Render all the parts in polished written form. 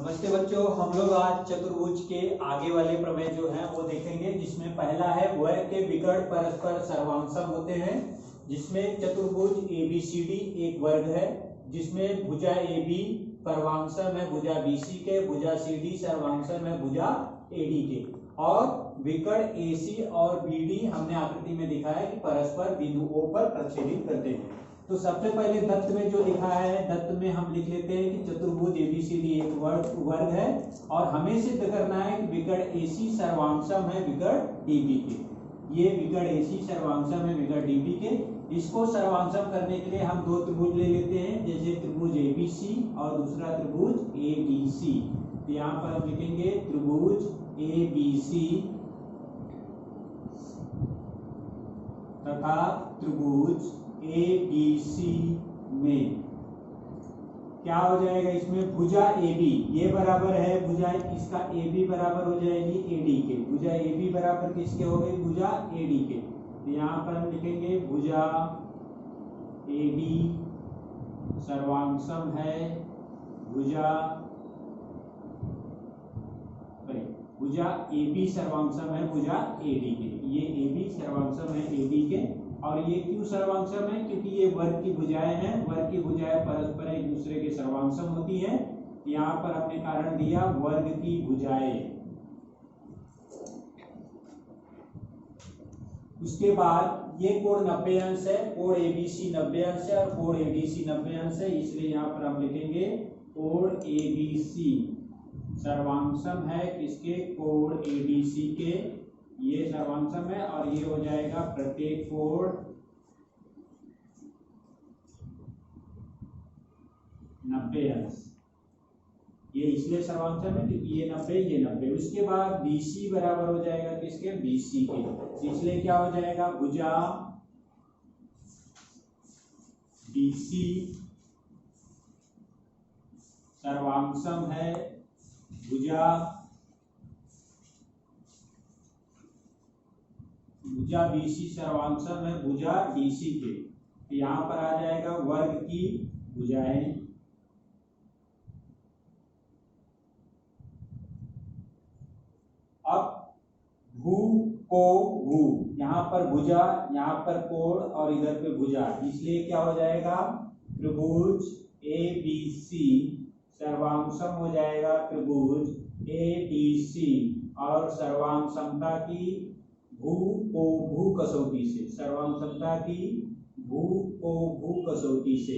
नमस्ते बच्चों, हम लोग आज चतुर्भुज के आगे वाले प्रमेय जो हैं वो देखेंगे, जिसमें पहला है वर्ग के विकर्ण परस्पर सर्वांसम होते हैं। जिसमें चतुर्भुज ABCD एक वर्ग है, जिसमें भुजा AB सर्वांसम है भुजा BC के, भुजा CD सर्वांसम है भुजा AD के, और विकर्ण AC और BD हमने आकृति में दिखाया कि परस्पर बिंदु O पर प्रक्षेपित करते हैं। तो सबसे पहले दत्त में जो लिखा है, दत्त में हम लिख लेते हैं कि चतुर्भुज ABCD एक वर्ग है और हमें सिद्ध करना है कि विकर्ण AC सर्वांसम है विकर्ण DB के। ये विकर्ण AC सर्वांसम है विकर्ण DB के। इसको सर्वांसम करने के लिए हम दो त्रिभुज ले लेते हैं, जैसे त्रिभुज ABC और दूसरा त्रिभुज ADC। तो यहाँ पर हम लिखेंगे त्रिभुज ABC तथा त्रिभुज ABC में क्या हो जाएगा, इसमें भुजा AB ये बराबर है भुजा, इसका AB बराबर हो जाएगी AD के। भुजा AB बराबर किसके हो गई, भुजा AD के। तो यहाँ पर हम लिखेंगे भुजा AD सर्वांसम है भुजा AB सर्वांसम है भुजा AD के। ये AB सर्वांसम है AD के। और ये क्यों सर्वांसम है, क्योंकि ये वर्ग की भुजाएं हैं। वर्ग की भुजाएं परस्पर एक दूसरे के सर्वांसम होती हैं। यहाँ पर हमने कारण दिया वर्ग की भुजाएं। उसके बाद ये कोण 90 अंश है, कोण ABC 90 अंश है और कोण ADC 90 अंश है, इसलिए यहाँ पर हम लिखेंगे कोण ABC सर्वांसम है किसके, कोण ADC के। ये सर्वांसम है और ये हो जाएगा प्रत्येक कोण 90 अंश। ये इसलिए सर्वांसम है क्योंकि ये 90 ये 90। उसके बाद BC बराबर हो जाएगा किसके, BC के। इसलिए क्या हो जाएगा, भुजा BC सर्वांसम है भुजा BC सर्वांसम है भुजा DC के। तो यहाँ पर आ जाएगा वर्ग की भुजाएं। अब भू को भू, यहाँ पर भुजा, यहाँ पर कोण और इधर पे भुजा, इसलिए क्या हो जाएगा, त्रिभुज ABC सर्वांसम हो जाएगा त्रिभुज ADC। और सर्वांसमता की भू को भू कसौटी से, सर्वांसमता की भू को भू कसौटी से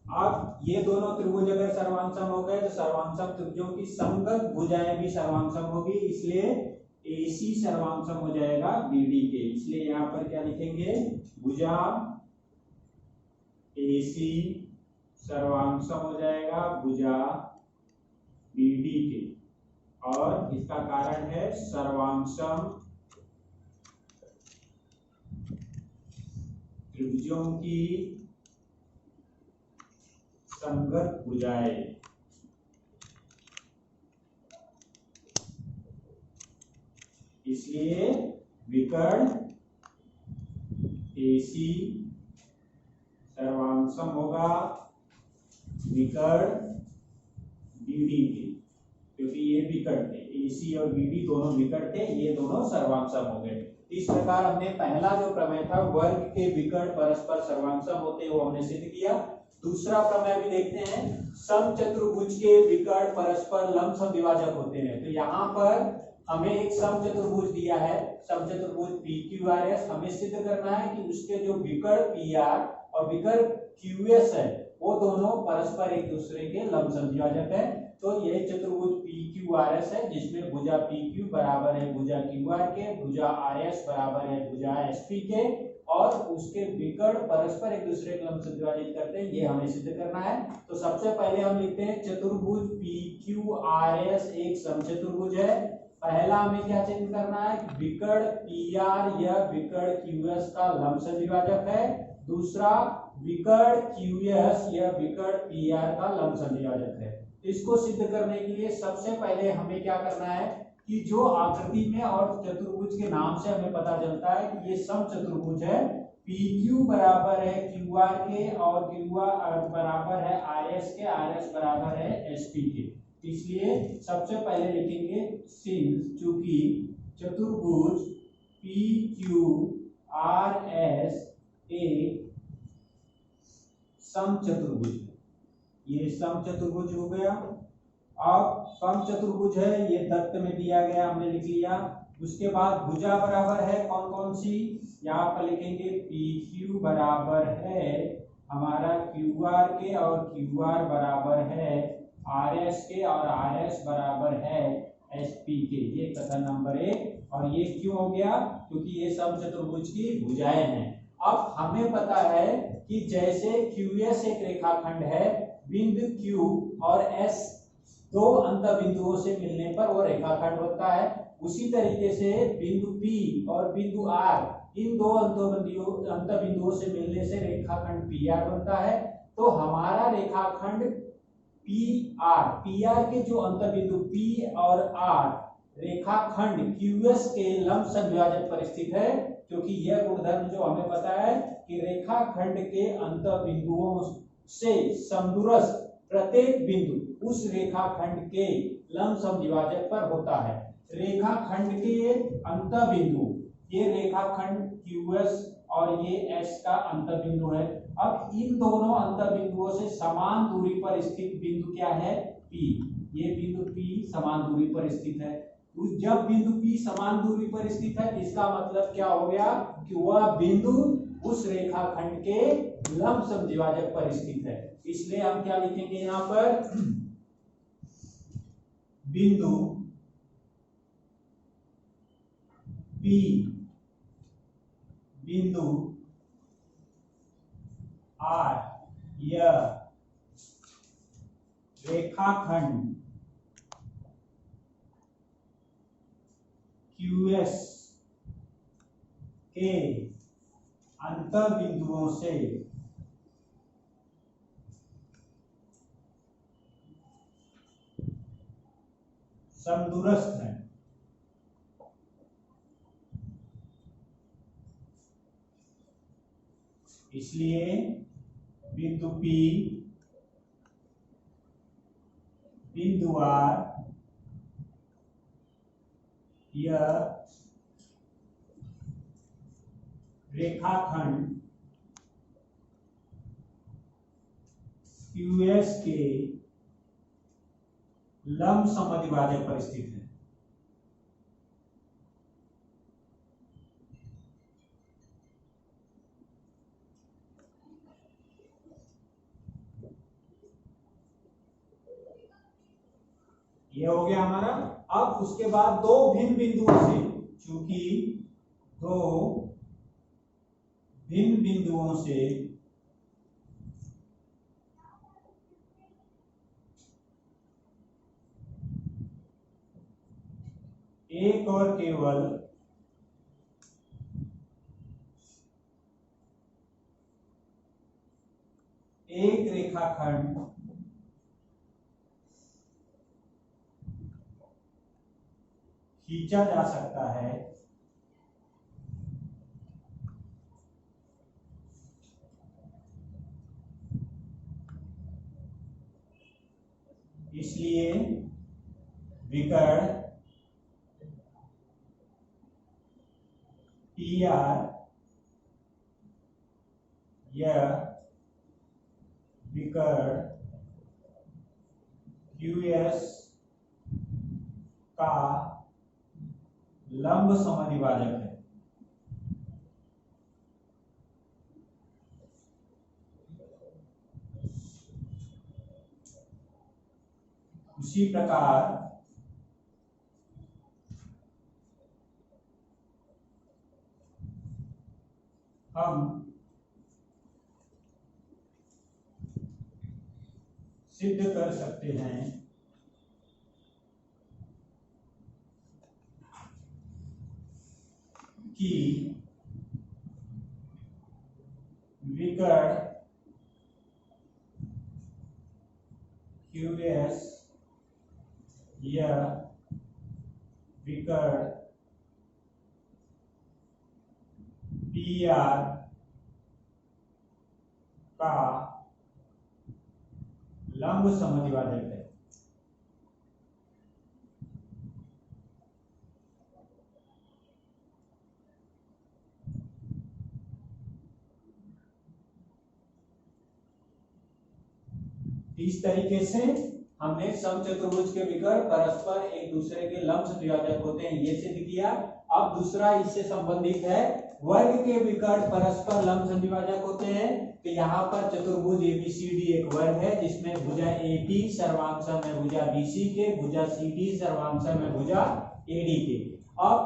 अब ये दोनों त्रिभुज अगर सर्वांसम हो गए तो सर्वांसम त्रिभुजों की संगत भुजाएं भी सर्वांसम होगी, इसलिए AC सर्वांसम हो जाएगा BD के। इसलिए यहाँ पर क्या लिखेंगे, भुजा AC सर्वांसम हो जाएगा भुजा BD के। और इसका कारण है सर्वांसम त्रिभुजों की संगत भुजाएं। इसलिए विकर्ण AC सर्वांसम होगा विकर्ण BD के, क्योंकि ये विकर्ण थे, AC और BD दोनों विकर्ण थे, ये दोनों सर्वांसम हो गए। इस प्रकार हमने पहला जो प्रमेय था वर्ग के विकर्ण परस्पर सर्वांसम होते हैं वो हमने सिद्ध किया। दूसरा प्रमेय भी देखते हैं, समचतुर्भुज के विकर्ण परस्पर लंब समद्विभाजक होते हैं। तो यहाँ पर हमें एक समचतुर्भुज दिया है, समचतुर्भुज PQRS। हमें सिद्ध करना है कि उसके जो विकर्ण PR और विकर्ण QS है वो दोनों परस्पर एक दूसरे के लंब समद्विभाजक है। तो यह चतुर्भुज PQRS है, जिसमें भुजा PQ बराबर है भुजा QR के, भुजा RS बराबर है भुजा SP के, और उसके विकर्ण परस्पर एक दूसरे के लंब समद्विभाजित करते हैं, ये हमें सिद्ध करना है। तो सबसे पहले हम लिखते हैं चतुर्भुज PQRS एक समचतुर्भुज है। पहला हमें क्या चिन्ह करना है, विकर्ण PR या विकर्ण QS का लंब समद्विभाजक है। दूसरा विकर्ण QS या विकर्ण PR का लंब समद्विभाजक है। इसको सिद्ध करने के लिए सबसे पहले हमें क्या करना है कि जो आकृति में और चतुर्भुज के नाम से हमें पता चलता है कि ये समचतुर्भुज है, PQ बराबर है QR के और QR बराबर है RS के, RS बराबर है SP के। इसलिए सबसे पहले लिखेंगे सिंस चूंकि चतुर्भुज PQRS एक समचतुर्भुज है, ये समचतुर्भुज हो गया। अब समचतुर्भुज है, ये दत्त में दिया गया, हमने लिख लिया। उसके बाद भुजा बराबर है कौन कौन सी, यहाँ पर लिखेंगे PQ बराबर है हमारा QR के और QR बराबर है RS के और RS बराबर है SP के। ये कथन नंबर 1। और ये क्यों हो गया, क्योंकि ये समचतुर्भुज की भुजाएं हैं। अब हमें पता है कि जैसे QS एक रेखाखंड है, बिंदु Q और S दो अंत बिंदुओं से मिलने पर वो रेखाखंड होता है, उसी तरीके से बिंदु P और बिंदु R इन दो अंत बिंदुओं से मिलने से रेखाखंड PR बनता है। तो हमारा रेखाखंड PR के जो अंत बिंदु P और R रेखाखंड QS के लंब समद्विभाजक पर स्थित है, क्योंकि यह गुणधर्म जो हमें पता है कि रेखाखंड के अंत बिंदुओं से समदूरस्थ प्रत्येक बिंदु उस रेखाखंड के लंब समद्विभाजक पर होता है। रेखाखंड के अंत बिंदु, ये रेखाखंड QS और ये S का अंत बिंदु है। अब इन दोनों अंत बिंदुओं से समान दूरी पर स्थित बिंदु क्या है, P। ये बिंदु P समान दूरी पर स्थित है। जब बिंदु P समान दूरी पर स्थित है, इसका मतलब क्या हो गया कि वह बिंदु उस रेखाखंड के लंब समद्विभाजक पर स्थित है। इसलिए हम क्या लिखेंगे यहाँ पर, बिंदु P बिंदु R यह रेखाखंड QS के अंत बिंदुओं से समदूरस्थ है। इसलिए बिंदु P बिंदु R यह रेखाखंड QS के लंब समद्विभाजक पर स्थित है। ये हो गया हमारा। अब उसके बाद दो भिन्न बिंदुओं से, चूंकि दो भिन्न बिंदुओं से एक और केवल एक रेखाखंड खींचा जा सकता है, इसलिए विकर्ण PR यह विकर्ण QS का लंब समद्विभाजक है। उसी प्रकार हम सिद्ध कर सकते हैं कि विकर्ण QS यह विकर्ण PR का लंब समद्विभाजक है। इस तरीके से हमने समचतुर्भुज के विकर्ण परस्पर एक दूसरे के लंब द्विभाजक होते हैं ये सिद्ध किया। अब दूसरा इससे संबंधित है, वर्ग के विकर्ण परस्पर लंब द्विभाजक होते हैं। तो यहाँ पर चतुर्भुज ABCD एक वर्ग है जिसमें भुजा AB सर्वांश में भुजा BC के, भुजा CD सर्वांश में भुजा AD के। अब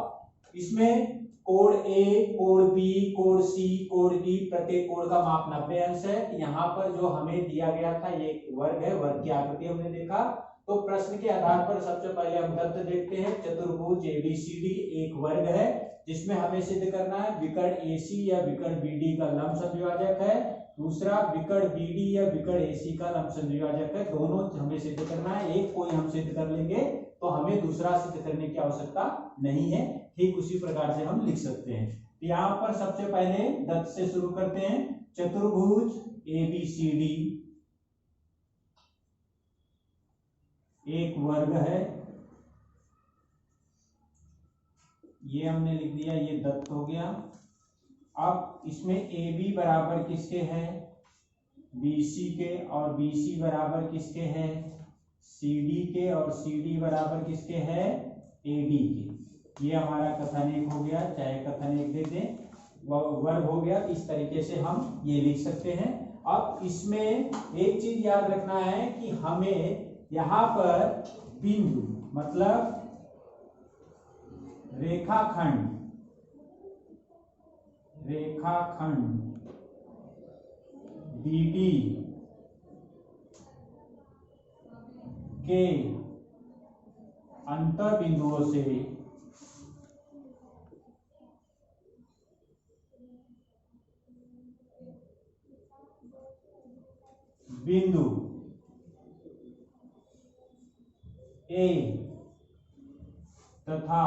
इसमें कोण A, कोण B, कोण C, कोण D, प्रत्येक कोण का माप 90 अंश है। यहाँ पर जो हमें दिया गया था ये वर्ग है, वर्ग की आकृति हमने देखा। तो प्रश्न के आधार पर सबसे पहले हम तथ्य देखते हैं। चतुर्भुज ABCD एक वर्ग है जिसमें हमें सिद्ध करना है विकर्ण AC या विकर्ण BD का लंब समद्विभाजक है। दूसरा विकर्ण BD या विकर्ण AC का लंब समद्विभाजक है। दोनों हमें सिद्ध करना है, एक कोई हम सिद्ध कर लेंगे तो हमें दूसरा सिद्ध करने की आवश्यकता नहीं है। ठीक उसी प्रकार से हम लिख सकते हैं। तो यहाँ पर सबसे पहले दत्त से शुरू करते हैं। चतुर्भुज ABCD एक वर्ग है, ये हमने लिख दिया, ये दत्त हो गया। अब इसमें AB बराबर किसके है? BC के, और BC बराबर किसके है? CD के, और CD बराबर किसके है? AD के। ये हमारा कथन एक हो गया, चाहे कथन एक दे दें, वर्ग हो गया। इस तरीके से हम ये लिख सकते हैं। अब इसमें एक चीज याद रखना है कि हमें यहाँ पर बिंदु मतलब रेखाखंड BD के अंतर बिंदुओं से बिंदु A तथा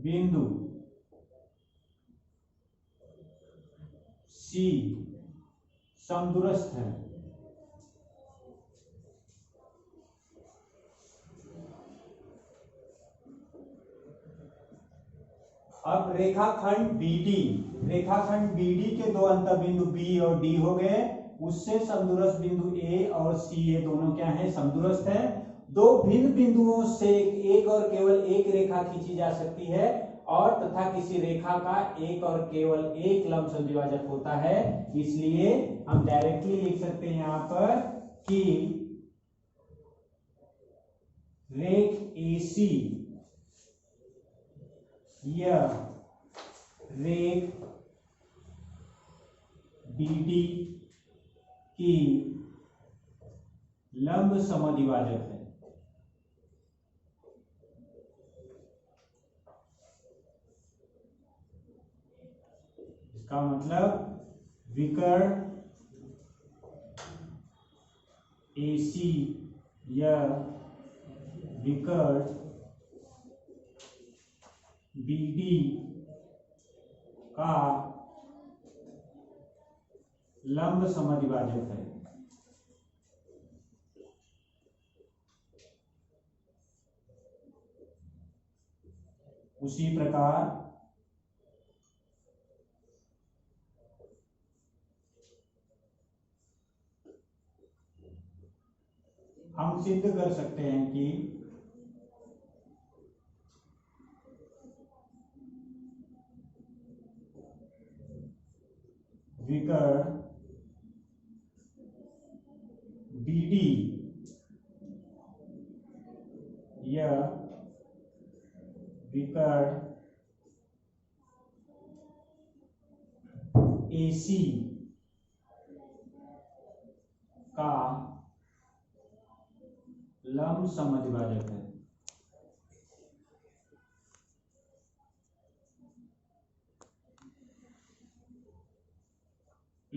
बिंदु C समदूरस्थ है। अब रेखाखंड BD के दो अंतर बिंदु B और D हो गए, उससे समदूरस्थ बिंदु A और C, ये दोनों क्या है? समदूरस्थ है। दो भिन्न बिंदुओं से एक और केवल एक रेखा खींची जा सकती है, और तथा किसी रेखा का एक और केवल एक लंब समद्विभाजक होता है। इसलिए हम डायरेक्टली लिख सकते हैं यहाँ पर कि रेख AC यह रेख BD की लंब समद्विभाजक है। इसका मतलब विकर्ण AC या विकर्ण BD का लंब समद्विभाजक है। उसी प्रकार हम सिद्ध कर सकते हैं कि विकर्ण BD यह विकर्ण AC का लंब समद्विभाजक है।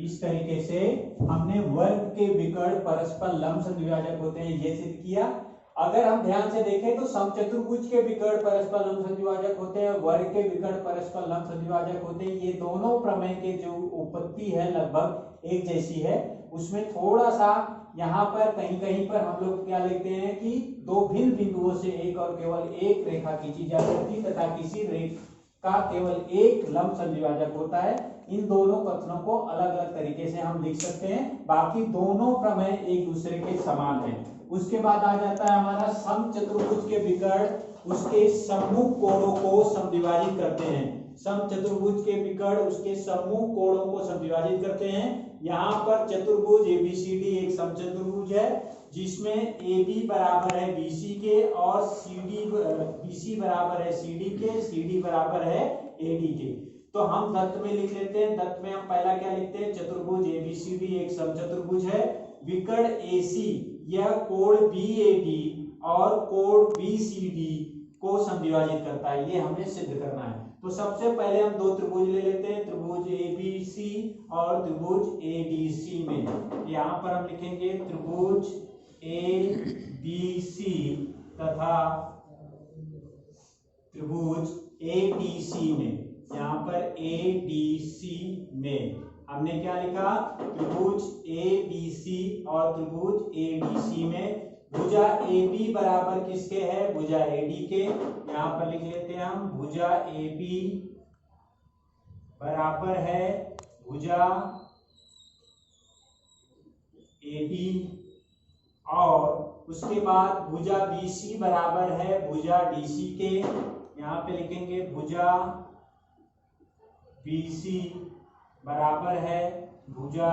इस तरीके से हमने वर्ग के विकर्ण परस्पर लंब संद्विभाजक होते हैं ये सिद्ध किया। अगर हम ध्यान से देखें तो समचतुर्भुज के विकर्ण परस्पर लंब संद्विभाजक होते हैं, वर्ग के विकर्ण परस्पर लंब संद्विभाजक होते हैं। ये दोनों प्रमेय के जो उत्पत्ति है लगभग एक जैसी है। उसमें थोड़ा सा यहाँ पर कहीं कहीं पर हम लोग क्या लिखते हैं कि दो भिन्न बिंदुओं से एक और केवल एक रेखा खींची जा सकती तथा किसी रेखा का केवल एक लंब संद्विभाजक होता है। इन दोनों कथनों को अलग अलग तरीके से हम लिख सकते हैं, बाकी दोनों प्रमेय एक दूसरे के समान हैं। उसके बाद आ जाता है हमारा समचतुर्भुज के विकर्ण उसके सम्मुख कोणों को समद्विभाजित करते हैं। समचतुर्भुज के विकर्ण उसके सम्मुख कोणों को समद्विभाजित करते हैं। यहाँ पर चतुर्भुज एबीसीडी एक समचतुर्भुज है जिसमें AB बराबर है BC के और BC बराबर है CD के, CD बराबर है AD के। तो हम दत्त में लिख लेते हैं। दत्त में हम पहला क्या लिखते हैं, चतुर्भुज ABCD एक समचतुर्भुज है। विकर्ण AC यह कोण BAD और कोण BCD को समद्विभाजित करता है, ये हमें सिद्ध करना है। तो सबसे पहले हम दो त्रिभुज ले लेते हैं, त्रिभुज ABC और त्रिभुज ADC में। यहाँ पर हम लिखेंगे त्रिभुज ABC तथा त्रिभुज ADC में। यहाँ पर ADC में हमने क्या लिखा, त्रिभुज ABC और त्रिभुज ADC में भुजा AB बराबर किसके है, भुजा AD के। यहाँ पर लिख लेते हैं हम भुजा AB बराबर है भुजा AD और उसके बाद भुजा BC बराबर है भुजा DC के। यहाँ पे लिखेंगे भुजा BC बराबर है भुजा,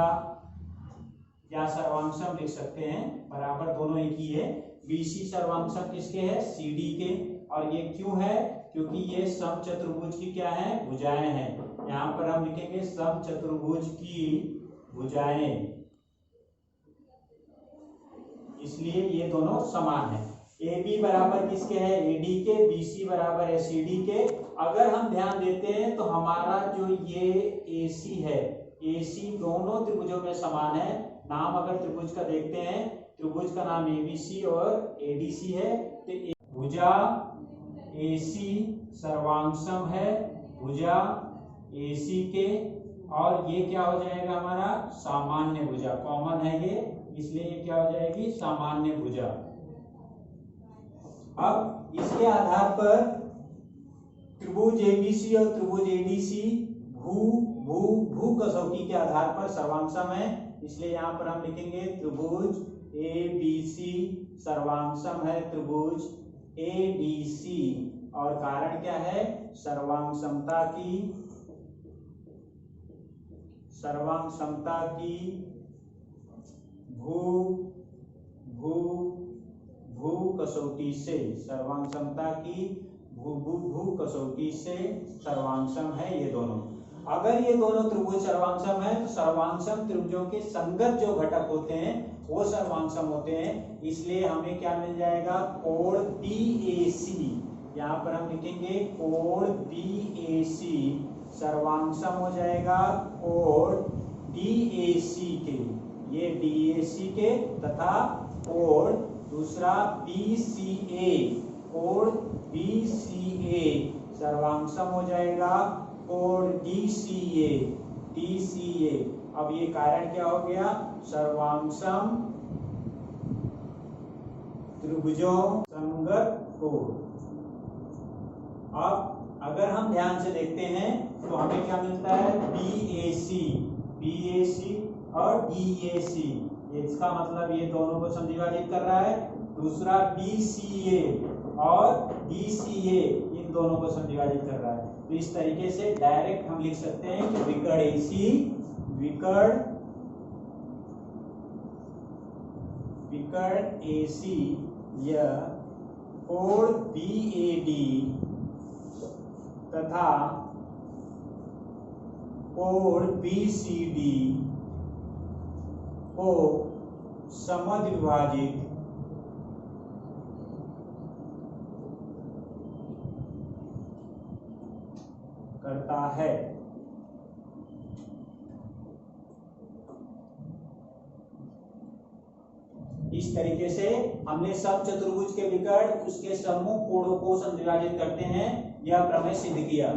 या सर्वांशम लिख सकते हैं, बराबर दोनों एक ही है। BC सर्वांशम किसके है, CD के। और ये क्यों है, क्योंकि ये समचतुर्भुज की क्या है, भुजाएं हैं। यहाँ पर हम लिखेंगे समचतुर्भुज की भुजाएं, इसलिए ये दोनों समान है। AB बराबर किसके है, AD के, BC बराबर है CD के। अगर हम ध्यान देते हैं तो हमारा जो ये AC है, AC दोनों त्रिभुजों में समान है। नाम अगर त्रिभुज का देखते हैं, त्रिभुज का नाम ABC और ADC है। तो भुजा AC सर्वांशम है भुजा AC के, और ये क्या हो जाएगा हमारा सामान्य भुजा, कॉमन है ये, इसलिए ये क्या हो जाएगी सामान्य भुजा। अब इसके आधार पर त्रिभुज ABC और त्रिभुज ADC भू कसौटी के आधार पर सर्वांशम है, इसलिए यहाँ पर हम लिखेंगे त्रिभुज ABC सर्वांशम है त्रिभुज ADC। और कारण क्या है, सर्वांशमता की भू कसौटी से, सर्वांशमता की भू कसौटी से सर्वांशम है ये दोनों। अगर ये दोनों त्रिभुज सर्वांशम है तो सर्वांशम त्रिभुजों के संगत जो घटक होते हैं वो सर्वांशम होते हैं, इसलिए हमें क्या मिल जाएगा, कोण BAC। यहाँ पर हम लिखेंगे कोण BAC सर्वांशम हो जाएगा कोण DAC के, ये DAC के, तथा कोण दूसरा BCA, कोण BCA सर्वांशम हो जाएगा कोण DCA। अब ये कारण क्या हो गया, सर्वांशम त्रिभुजों संगत कोण। अब अगर हम ध्यान से देखते हैं तो हमें क्या मिलता है, BAC और DAC, इसका मतलब ये दोनों को समद्विभाजित कर रहा है। दूसरा BCA और DCA इन दोनों को समद्विभाजित कर रहा है। तो इस तरीके से डायरेक्ट हम लिख सकते हैं कि विकर्ण AC यह कोण BAD तथा कोण BCD को समद्विभाजित करता है। इस तरीके से हमने सब चतुर्भुज के विकर्ण उसके समूह कोणों को समद्विभाजित करते हैं यह प्रमेय सिद्ध किया।